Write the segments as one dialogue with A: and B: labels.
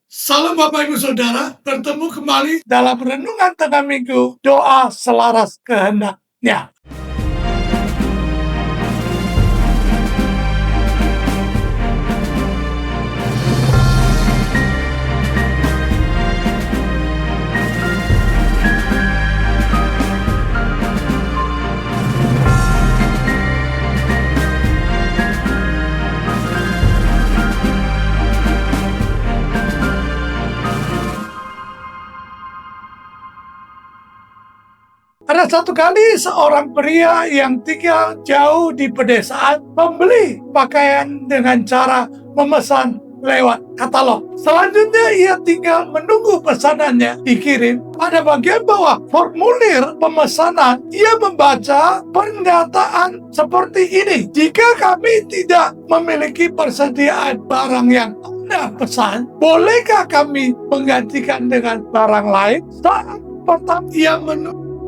A: Salam Bapak Ibu Saudara, bertemu kembali dalam Renungan Tengah Minggu, doa selaras kehendaknya. Ada satu kali seorang pria yang tinggal jauh di pedesaan membeli pakaian dengan cara memesan lewat katalog. Selanjutnya ia tinggal menunggu pesanannya dikirim. Pada bagian bawah formulir pemesanan, ia membaca pernyataan seperti ini. Jika kami tidak memiliki persediaan barang yang Anda pesan, bolehkah kami menggantikan dengan barang lain? Saat pertama ia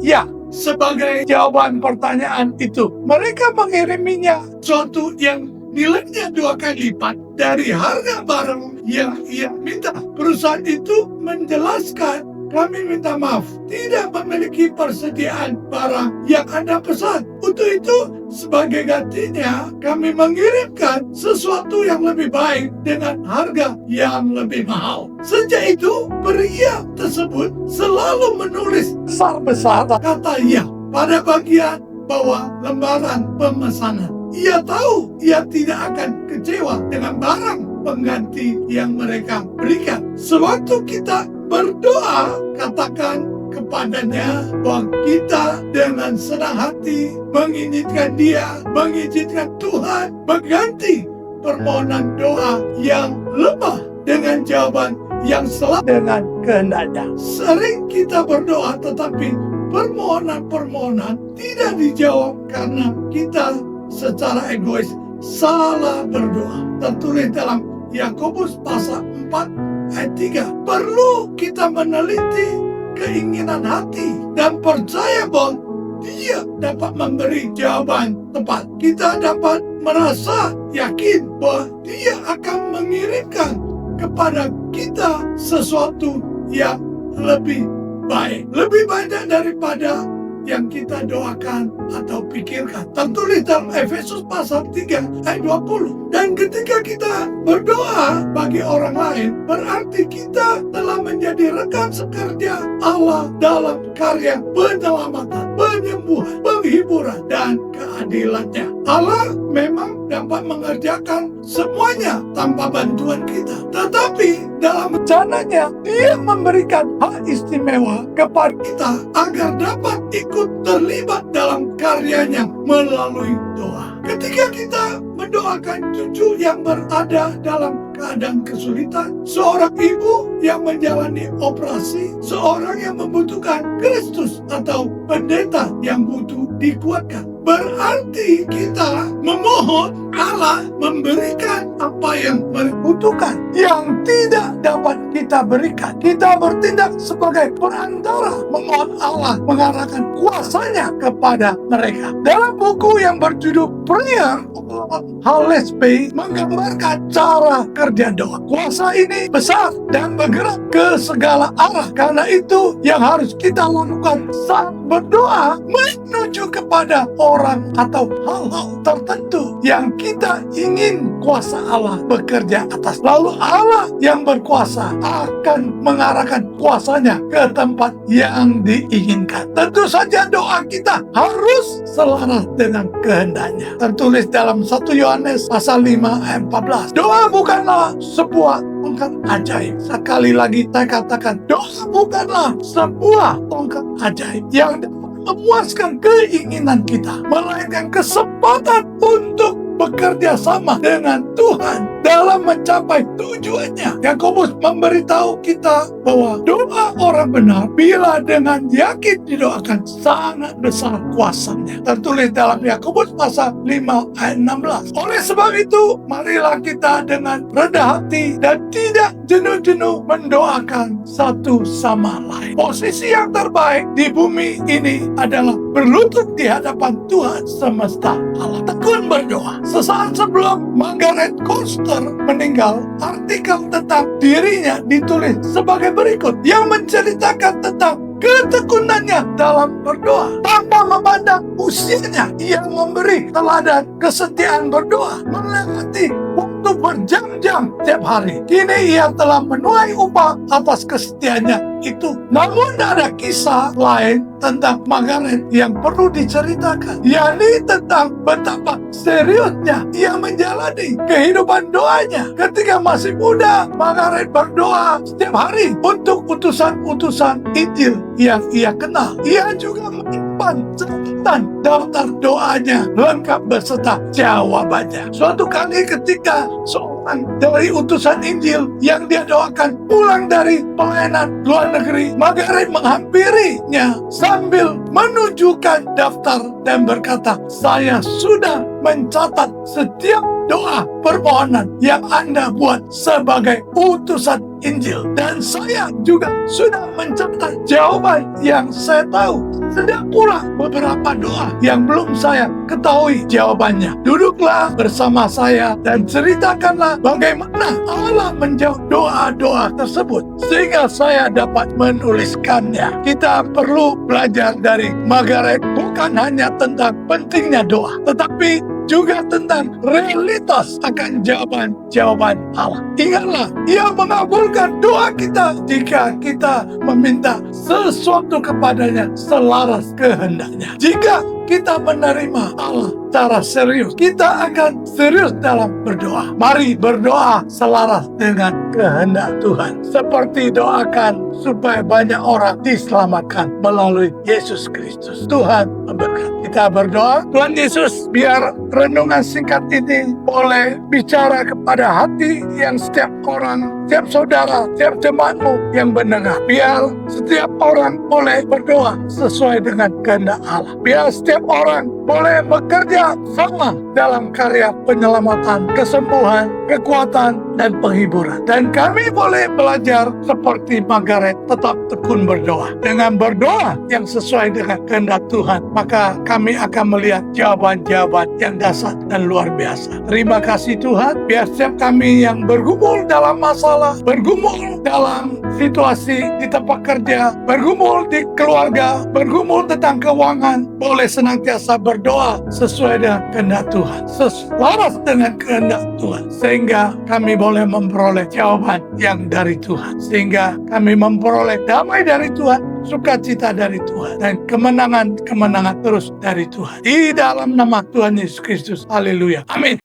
A: ya, sebagai jawaban pertanyaan itu, mereka mengiriminya sesuatu yang nilainya 2 kali lipat dari harga barang yang ia minta. Perusahaan itu menjelaskan, kami minta maaf, tidak memiliki persediaan barang yang Anda pesan. Untuk itu, sebagai gantinya, kami mengirimkan sesuatu yang lebih baik dengan harga yang lebih mahal. Sejak itu, pria tersebut selalu menulis besar-besar kata "ya" pada bagian bawah lembaran pemesanan. Ia tahu ia tidak akan kecewa dengan barang pengganti yang mereka berikan. Sewaktu kita berdoa, katakan kepadanya bahwa kita dengan senang hati menginginkan Dia, mengizinkan Tuhan mengganti permohonan doa yang lemah dengan jawaban yang selalu dengan kehendaknya. Sering kita berdoa tetapi permohonan-permohonan tidak dijawab karena kita secara egois salah berdoa. Tertulis dalam Yakobus pasal 4 ayat 3. Perlu kita meneliti keinginan hati dan percaya bahwa Dia dapat memberi jawaban tepat. Kita dapat merasa yakin bahwa Dia akan mengirimkan kepada kita sesuatu yang lebih baik. Lebih banyak daripada yang kita doakan atau pikirkan. Tertulis dalam Efesus pasal 3 ayat 20. Dan ketika kita berdoa bagi orang lain, berarti kita telah menjadi rekan sekerja Allah dalam karya penyelamatan, penyembuhan, penghiburan, dan keadilannya. Allah memang dapat mengerjakan semuanya tanpa bantuan kita. Tetapi dalam rencananya, Dia memberikan hak istimewa kepada kita agar dapat ikut terlibat dalam karyanya melalui doa. Ketika kita mendoakan cucu yang berada dalam keadaan kesulitan, seorang ibu yang menjalani operasi, seorang yang membutuhkan Kristus atau pendeta yang butuh dikuatkan, berarti kita memohon Allah memberikan apa yang mereka butuhkan, yang tidak dapat kita berikan. Kita bertindak sebagai perantara, memohon Allah mengarahkan kuasanya kepada mereka. Dalam buku yang berjudul Prayer of Hallesby menggambarkan cara kerja doa. Kuasa ini besar dan bergerak ke segala arah. Karena itu yang harus kita lakukan saat berdoa, menuju kepada orang atau hal-hal tertentu yang kita ingin kuasa Allah bekerja atas. Lalu Allah yang berkuasa akan mengarahkan kuasanya ke tempat yang diinginkan. Tentu saja doa kita harus selaras dengan kehendaknya. Tertulis dalam 1 Yohanes pasal 5 ayat 14. Doa bukanlah sebuah tongkat ajaib. Sekali lagi saya katakan, doa bukanlah sebuah tongkat ajaib yang memuaskan keinginan kita, melainkan kesempatan untuk bekerja sama dengan Tuhan dalam mencapai tujuannya. Yakobus memberitahu kita bahwa doa orang benar bila dengan yakin didoakan sangat besar kuasanya. Tertulis dalam Yakobus pasal 5 ayat 16. Oleh sebab itu, marilah kita dengan rendah hati dan tidak jenuh-jenuh mendoakan satu sama lain. Posisi yang terbaik di bumi ini adalah berlutut di hadapan Tuhan semesta alam. Tekun berdoa. Sesaat sebelum Margaret Coster meninggal, artikel tentang dirinya ditulis sebagai berikut yang menceritakan tentang ketekunannya dalam berdoa. Tanpa memandang usianya, ia memberi teladan kesetiaan berdoa, melewati waktu berjam-jam tiap hari. Kini ia telah menuai upah atas kesetiaannya itu. Namun ada kisah lain tentang Margaret yang perlu diceritakan, yakni tentang betapa seriusnya ia menjalani kehidupan doanya. Ketika masih muda, Margaret berdoa setiap hari untuk utusan-utusan Injil yang ia kenal. Ia juga menyimpan catatan daftar doanya lengkap beserta jawabannya. Suatu kali ketika seorang dari utusan Injil yang dia doakan pulang dari pelayanan luar negeri, Margaret menghampirinya sambil menunjukkan daftar dan berkata, "Saya sudah mencatat setiap doa permohonan yang Anda buat sebagai utusan Injil, dan saya juga sudah mencatat jawaban yang saya tahu. Sedang pula beberapa doa yang belum saya ketahui jawabannya. Duduklah bersama saya dan ceritakanlah bagaimana Allah menjawab doa-doa tersebut sehingga saya dapat menuliskannya." Kita perlu belajar dari Margaret bukan hanya tentang pentingnya doa, tetapi juga tentang realitas akan jawaban-jawaban Allah. Ingatlah, ia mengabulkan doa kita jika kita meminta sesuatu kepadanya selaras kehendaknya. Jika kita menerima Allah secara serius, kita akan serius dalam berdoa. Mari berdoa selaras dengan kehendak Tuhan. Seperti doakan supaya banyak orang diselamatkan melalui Yesus Kristus. Tuhan memberkati. Kita berdoa, Tuhan Yesus, biar renungan singkat ini boleh bicara kepada hati yang setiap orang, setiap saudara, setiap jemaatmu yang mendengar. Biar setiap orang boleh berdoa sesuai dengan kehendak Allah. Biar setiap orang boleh bekerja sama dalam karya penyelamatan, kesembuhan, kekuatan, dan penghiburan. Dan kami boleh belajar seperti Margaret, tetap tekun berdoa. Dengan berdoa yang sesuai dengan kehendak Tuhan, maka kami akan melihat jawaban-jawaban yang dahsyat dan luar biasa. Terima kasih Tuhan, biar setiap kami yang bergumul dalam masalah, bergumul dalam situasi di tempat kerja, bergumul di keluarga, bergumul tentang keuangan, boleh senantiasa berdoa sesuai dengan kehendak Tuhan, selaras dengan kehendak Tuhan, sehingga kami boleh memperoleh jawaban yang dari Tuhan, sehingga kami memperoleh damai dari Tuhan, sukacita dari Tuhan, dan kemenangan-kemenangan terus dari Tuhan. Di dalam nama Tuhan Yesus Kristus. Haleluya. Amin.